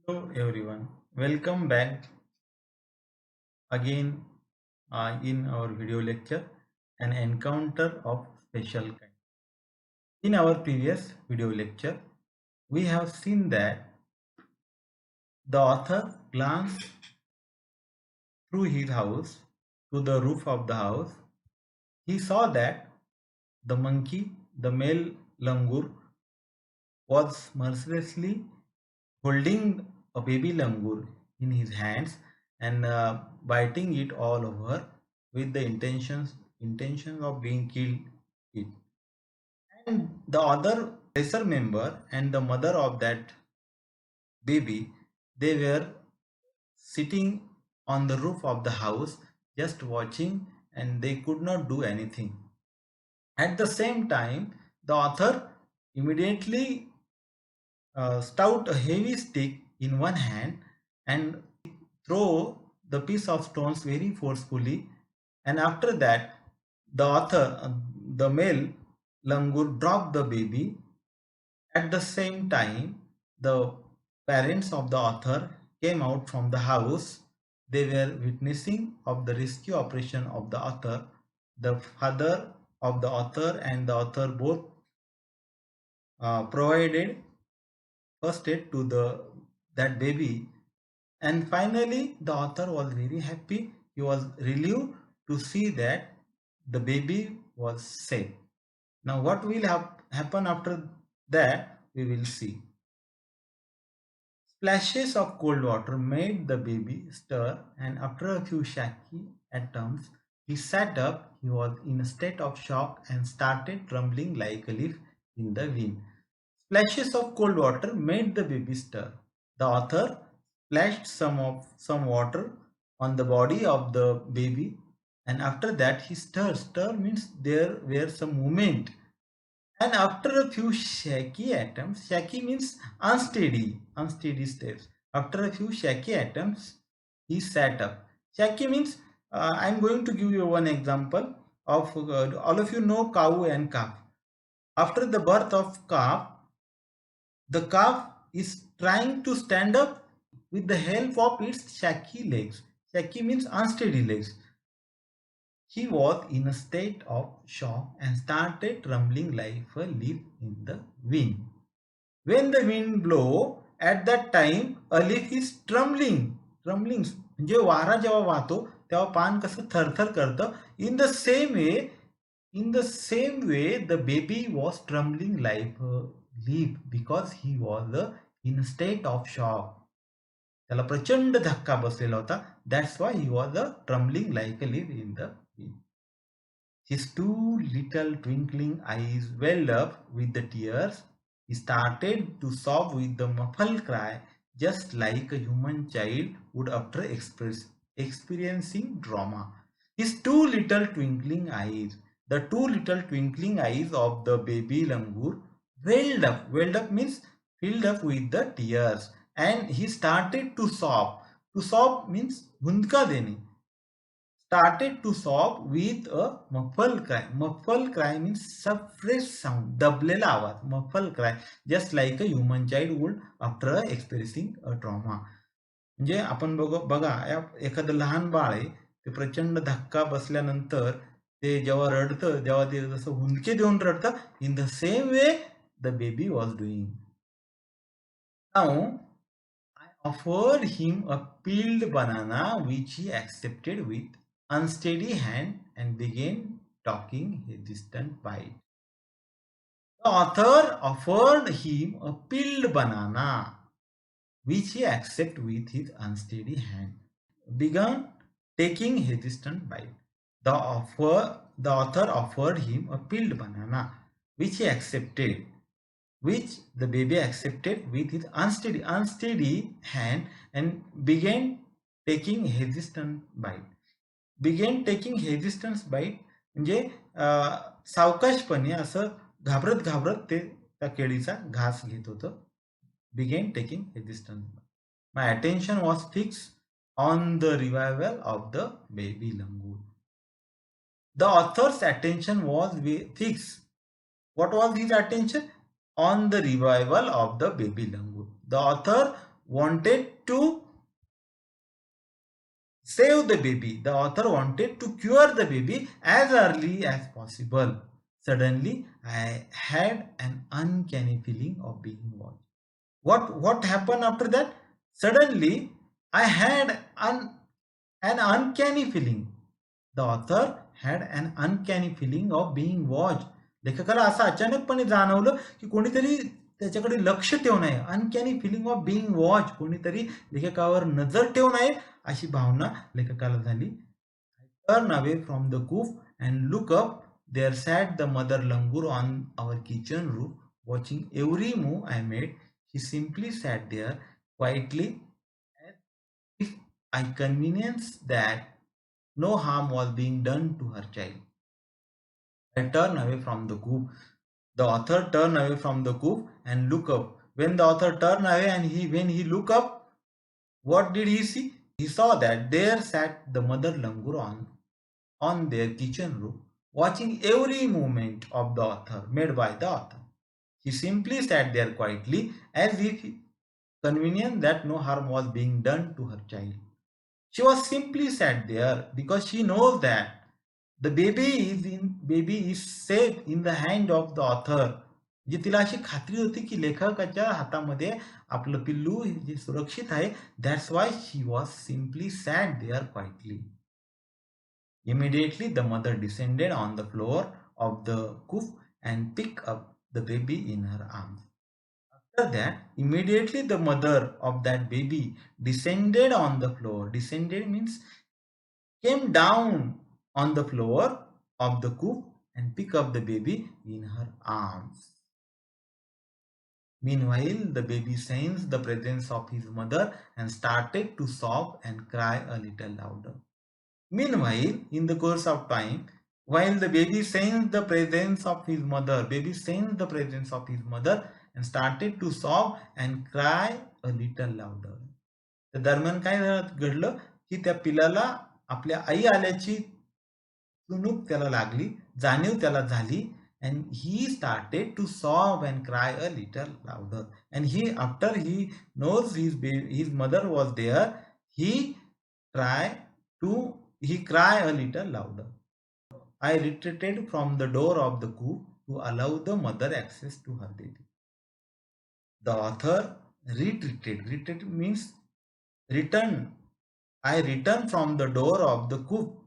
Hello everyone, welcome back again in our video lecture, An Encounter of Special Kind. In our previous video lecture, we have seen that the author glanced through his house to the roof of the house. He saw that the monkey, the male langur, was mercilessly holding a baby langur in his hands and biting it all over with the intention of being killed it. And the other lesser member and the mother of that baby, they were sitting on the roof of the house just watching, and they could not do anything. At the same time, the author immediately stout a heavy stick in one hand and throw the piece of stones very forcefully, and after that the author the male langur dropped the baby. At the same time, the parents of the author came out from the house. They were witnessing of the rescue operation of the author. The father of the author and the author both provided first aid to the that baby, and finally the author was very happy. He was relieved to see that the baby was safe. Now what will happen after that, we will see. Splashes of cold water made the baby stir, and after a few shaky attempts, he sat up. He was in a state of shock and started trembling like a leaf in the wind. Splashes of cold water made the baby stir. The author splashed some water on the body of the baby, and after that he stirred. Stir means there were some movement, and after a few shaky attempts, shaky means unsteady steps. After a few shaky attempts, he sat up. Shaky means, I'm going to give you one example of, all of you know cow and calf. After the birth of calf, the calf is trying to stand up with the help of its shaky legs. Shaky means unsteady legs. He was in a state of shock and started trembling like a leaf in the wind. When the wind blow, at that time a leaf is trembling. Trembling म्हणजे वारा जेव्हा वाहतो तेव्हा पान कसं थरथर करतं. In the same way the baby was trembling like a leaf because he was in a state of shock. त्याला प्रचंड धक्का बसलेला होता. That's why he was trembling like a leaf in the wind. His two little twinkling eyes welled up with the tears. He started to sob with the muffled cry, just like a human child would after experiencing trauma. His two little twinkling eyes, the two little twinkling eyes of the baby langur, welled up. Welled up means filled up with the tears, and he started to sob. To sob means hundka dene. Started to sob with a muffled cry. Muffled cry means suppressed sound, दबलेला आवाज. Muffled cry, just like a human child would after experiencing a trauma. म्हणजे आपण बघा एखादं लहान बाळ आहे, ते प्रचंड धक्का बसल्यानंतर ते जेव्हा रडतं, जेव्हा ते जसं हुंदके देऊन रडतं, in the same way the baby was doing. Now I offered him a peeled banana which he accepted with unsteady hand and began talking a distant bite. The author offered him a peeled banana which he accepted with his unsteady hand, began taking a distant bite. The author offered him a peeled banana which he accepted, which the baby accepted with his unsteady hand and began taking hesitant bite. Began taking hesitant bite म्हणजे सावकाशपणे असं घाबरत घाबरत ते त्या केळीचा घास घेत होतं. Began taking hesitant bite. My attention was fixed on the revival of the baby langur. The author's attention was fixed. What was his attention? On the revival of the baby langur. The author wanted to save the baby. The author wanted to cure the baby as early as possible. Suddenly, I had an uncanny feeling of being watched. What happened after that? Suddenly, I had an uncanny feeling. The author had an uncanny feeling of being watched. लेखकाला असं अचानकपणे जाणवलं की कोणीतरी त्याच्याकडे लक्ष ठेवून आहे. Uncanny feeling of being watch, कोणीतरी लेखकावर नजर ठेवून आहे अशी भावना लेखकाला झाली. Turn away from the coop and look up. There sat the mother langur on our kitchen roof, watching every move I made. She simply sat there quietly as if I convenienced that no harm was being done to her child. I turn away from the coop. The author turned away from the coop and look up. When the author turned away and when he looked up, what did he see? He saw that there sat the mother langur on their kitchen roof, watching every movement of the author made by the author. She simply sat there quietly, as if convenient that no harm was being done to her child. She was simply sat there because she knows that the baby is safe in the hand of the author. म्हणजे तिला अशी खात्री होती की लेखकाच्या हातामध्ये आपलं पिल्लू जे सुरक्षित आहे. That's why she was simply sat there quietly. Immediately the mother descended on the floor of the coop and picked up the baby in her arms. After that, immediately the mother of that baby descended on the floor. Descended means came down on the floor of the coop and picked up the baby in her arms. Meanwhile, the baby sensed the presence of his mother and started to sob and cry a little louder. Meanwhile, in the course of time, while the baby sensed the presence of his mother, and started to sob and cry a little louder. त्या दरम्यान काय घडलं की त्या पिलाला आपल्या आई आल्याची चुणूक त्याला लागली, जाणीव त्याला झाली, and he started to sob and cry a little louder. And after he knows his mother was there, he cried a little louder. I retreated from the door of the coop to allow the mother access to her baby. The author retreated. Retreat means return. I return from the door of the coop.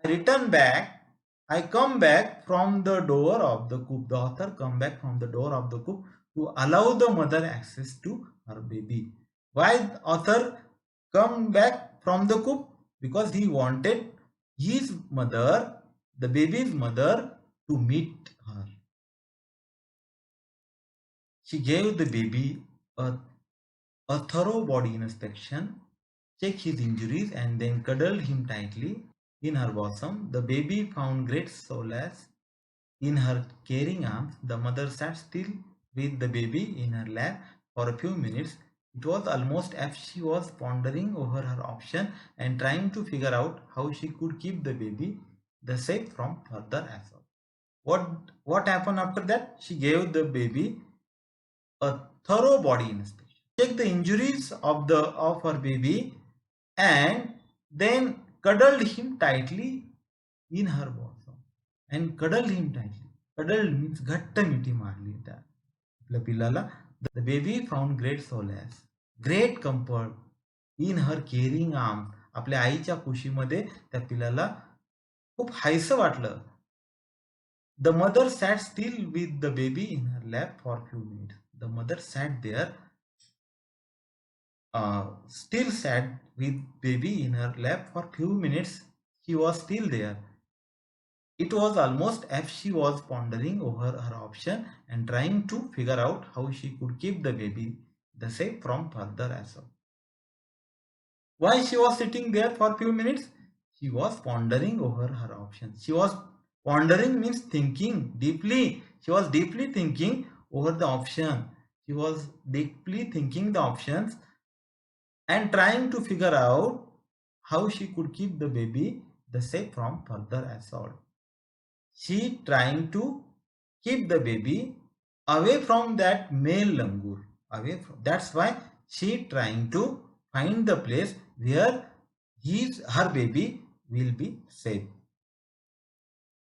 I come back from the door of the coop. The author come back from the door of the coop to allow the mother access to her baby. Why author come back from the coop? Because he wanted his mother, the baby's mother, to meet her. She gave the baby a thorough body inspection, checked his injuries, and then cuddled him tightly in her bosom. The baby found great solace in her caring arms. The mother sat still with the baby in her lap for a few minutes. It was almost as if she was pondering over her option and trying to figure out how she could keep the baby safe from further assault. What happened after that? She gave the baby a thorough body inspection, checked the injuries of her baby, and then cuddled him tightly in her bosom. And cuddled him tightly. Cuddled means घट्ट मिठी मारली त्या आपल्या पिल्लाला. The baby found great solace, great comfort in her caring arms. आपल्या आईच्या कुशीमध्ये त्या पिल्लाला खूप हायसं वाटलं. The mother sat still with the baby in her lap for a few minutes. The mother sat there, still sat with baby in her lap for few minutes. She was still there. It was almost as if she was pondering over her option and trying to figure out how she could keep the baby safe from further assault. Why she was sitting there for few minutes? She was pondering over her options. She was pondering means thinking deeply. She was deeply thinking over the option. She was deeply thinking the options and trying to figure out how she could keep the baby safe from further assault. She trying to keep the baby away from that male langur. That's why she trying to find the place where her baby will be safe.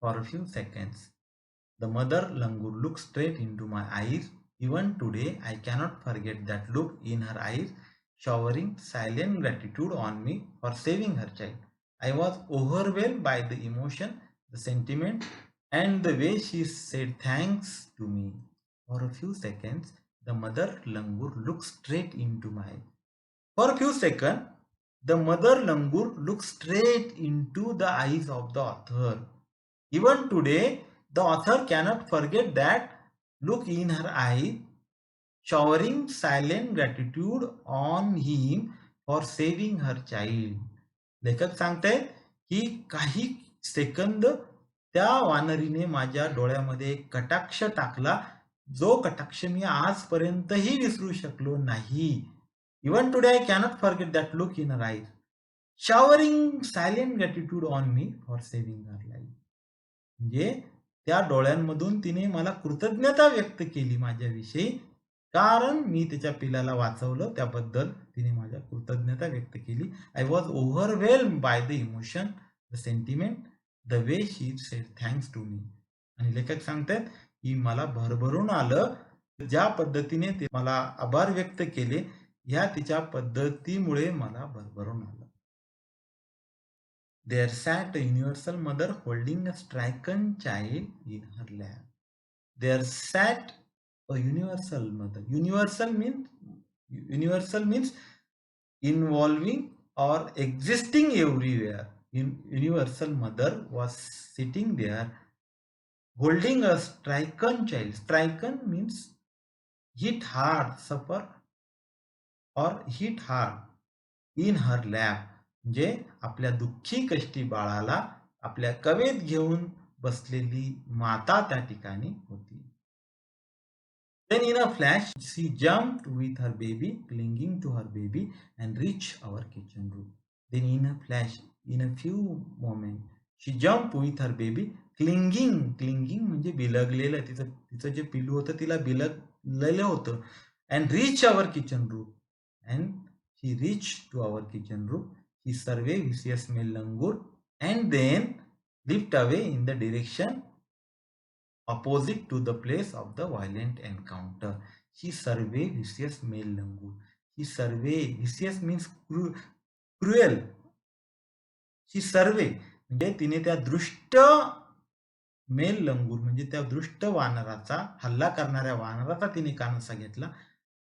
For a few seconds, the mother langur looked straight into my eyes. Even today, I cannot forget that look in her eyes, showering silent gratitude on me for saving her child. I was overwhelmed by the emotion, the sentiment, and the way she said thanks to me. For a few seconds, the mother langur looked straight into my eyes. For a few seconds, the mother langur looked straight into the eyes of the author. Even today, the author cannot forget that look in her eye, showering silent gratitude on him for saving her child. लेखक सांगतायत की काही second त्या वानरीने माझ्या डोळ्यामध्ये एक कटाक्ष टाकला, जो कटाक्ष मी आजपर्यंतही विसरू शकलो नाही. Even today I cannot forget that look in her eyes, showering silent gratitude on me for saving her life. म्हणजे त्या डोळ्यांमधून तिने मला कृतज्ञता व्यक्त केली माझ्याविषयी, कारण मी त्याच्या पिलाला वाचवलं. त्याबद्दल तिने माझ्या कृतज्ञता व्यक्त केली. I was overwhelm by the emotion, the sentiment, the way she said thanks to me. आणि लेखक सांगतात की मला भरभरून आलं ज्या पद्धतीने ते मला आभार व्यक्त केले, ह्या तिच्या पद्धतीमुळे मला भरभरून आलं. There sat a universal mother holding a stricken child in her lap. There sat a universal mother. Universal means involving or existing everywhere. Universal mother was sitting there holding a stricken child. Stricken means hit hard, suffer or hit hard in her lap. म्हणजे आपल्या दुःखी कष्टी बाळाला आपल्या कवेत घेऊन बसलेली माता त्या ठिकाणी होती. Then in a flash, she jumped with her baby, clinging to her baby, and reached our kitchen roof. Then in a flash, in a few moments, she jumped with her baby, clinging म्हणजे बिलगलेलं, तिचं जे पिलू होतं तिला बिलगलेलं होतं, and reach our kitchen roof. And she reached to our kitchen roof. He surveyed vicious male langur and then leaped away in the direction opposite to the place of the violent encounter. She surveyed vicious male langur. She surveyed, vicious means cruel. She survey म्हणजे तिने त्या दृष्ट mail लंगूर म्हणजे त्या दृष्ट वानराचा, हल्ला करणाऱ्या वानराचा तिने कानसा घेतला,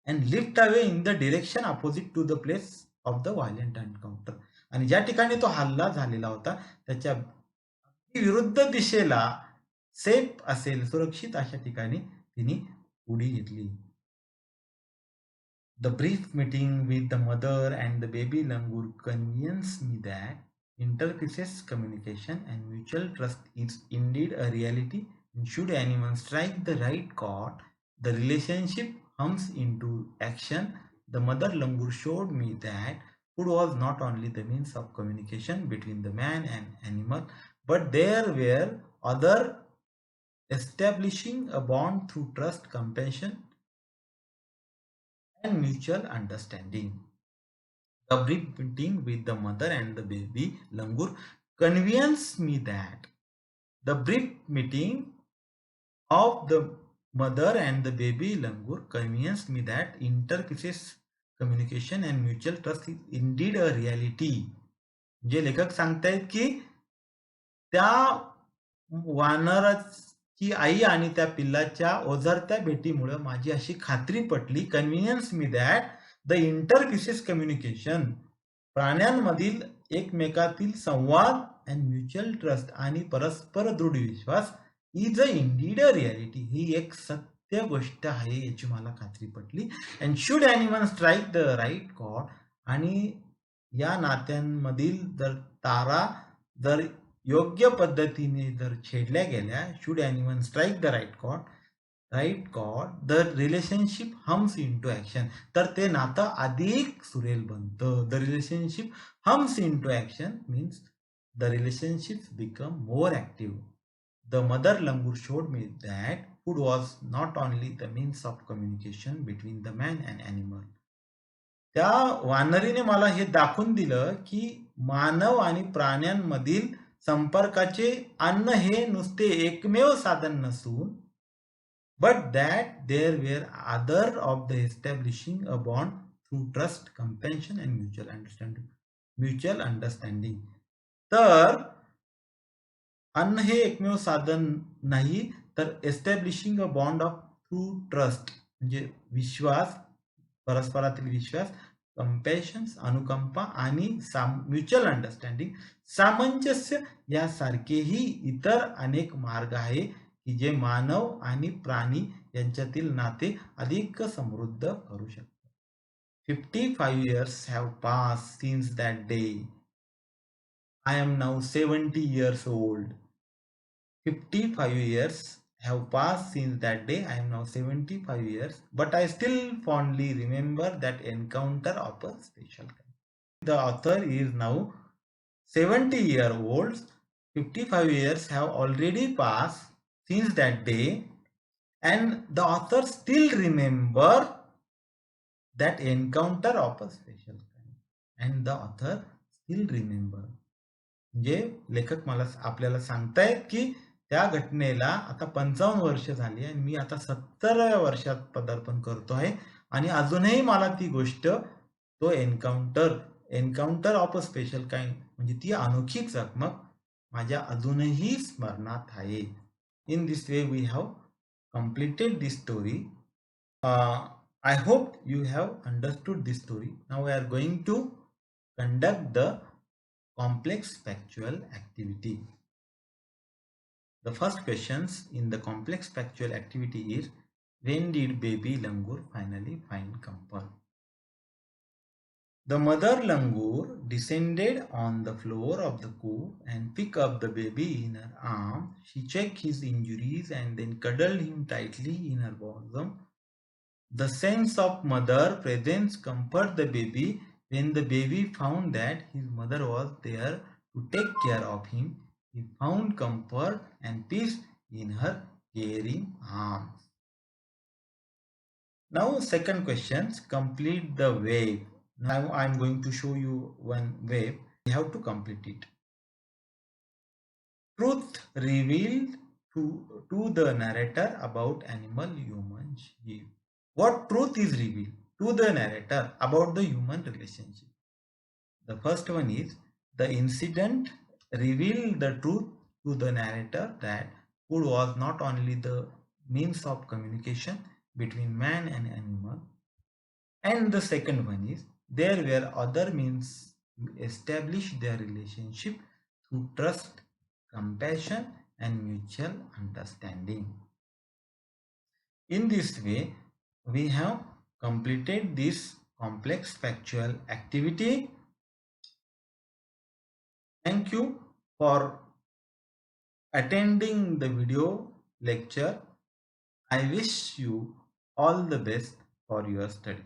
and leaped away in the direction opposite to the place of the violent encounter. आणि ज्या ठिकाणी तो हल्ला झालेला होता त्याच्या विरुद्ध दिशेला सेफ असेल, सुरक्षित अशा ठिकाणी तिने उडी घेतली. The brief meeting with the mother and the baby langur convinced me that interspecies communication and mutual trust is indeed a reality. And should anyone strike the right chord, the relationship hums into action. The mother langur showed me that food was not only the means of communication between the man and animal, but there were other establishing a bond through trust, compassion, and mutual understanding. The brief meeting with the mother and the baby langur convinced me that the brief meeting of the mother and the baby langur convinced me that interspecies communication and mutual trust is indeed a reality. जे लेखक सांगतायत की त्या वानराची आई आणि त्या पिल्लाच्या ओझरत्या भेटीमुळे माझी अशी खात्री पटली, convinced me that the interspecies communication, प्राण्यांमधील एकमेकातील संवाद अँड म्युच्युअल ट्रस्ट आणि परस्पर दृढ विश्वास is a indeed a reality, ही एक सत्य गोष्ट आहे याची मला खात्री पटली. And should anyone strike the right chord, आणि या नात्यांमधील जर तारा जर योग्य पद्धतीने जर छेडल्या गेल्या, should anyone strike the right chord, the relationship hums into action, तर ते नातं अधिक सुरेल बनतं. The relationship hums into action means the relationship become more active. The mother langur showed me that food was not only the means of communication between the man and animal, त्या वानरीने मला हे दाखवून दिलं की मानव आणि प्राण्यांमधील संपर्काचे अन्न हे नुसते एकमेव साधन नसून, but that there were other of the establishing a bond through trust, compassion and mutual understanding. Mutual understanding. तर अन्न हे एकमेव साधन नाही, तर establishing a bond of through trust म्हणजे विश्वास, परस्परातील विश्वास, कंपॅशन्स अनुकंपा आणि म्युच्युअल अंडरस्टँडिंग सामंजस्य यासारखेही इतर अनेक मार्ग आहे की जे मानव आणि प्राणी यांच्यातील नाते अधिक समृद्ध करू शकतात. 55 years have passed since that day. I am now 70 years old. 55 years have passed since that day. I am now 75 years, but I still fondly remember that encounter of a special kind. The author is now 70-year-old. 55 years have already passed since that day, and the author still remember that encounter of a special kind. And the author still remember. म्हणजे लेखक मला आपल्याला सांगतायत की त्या घटनेला आता 55 वर्ष झाली आणि मी आता 70व्या वर्षात पदार्पण करतो आहे आणि अजूनही मला ती गोष्ट, तो encounter of a special kind म्हणजे ती अनोखी चकमक माझ्या अजूनही स्मरणात आहे. In this way we have completed this story. I hope you have understood this story. Now we are going to conduct the complex factual activity. The first questions in the complex factual activity is, when did baby langur finally find comfort? The mother langur descended on the floor of the coop and picked up the baby in her arms. She checked his injuries and then cuddled him tightly in her bosom. The sense of mother presence comforted the baby. When the baby found that his mother was there to take care of him, he found comfort and peace in her caring arms. Now second question, complete the wave. Now I am going to show you one wave. You have to complete it. Truth revealed to the narrator about animal, human, sheep. What truth is revealed to the narrator about the human relationship? The first one is, the incident revealed the truth to the narrator that food was not only the means of communication between man and animal. And the second one is, there were other means to establish their relationship through trust, compassion and mutual understanding. In this way, we have completed this complex factual activity. Thank you for attending the video lecture. I wish you all the best for your study.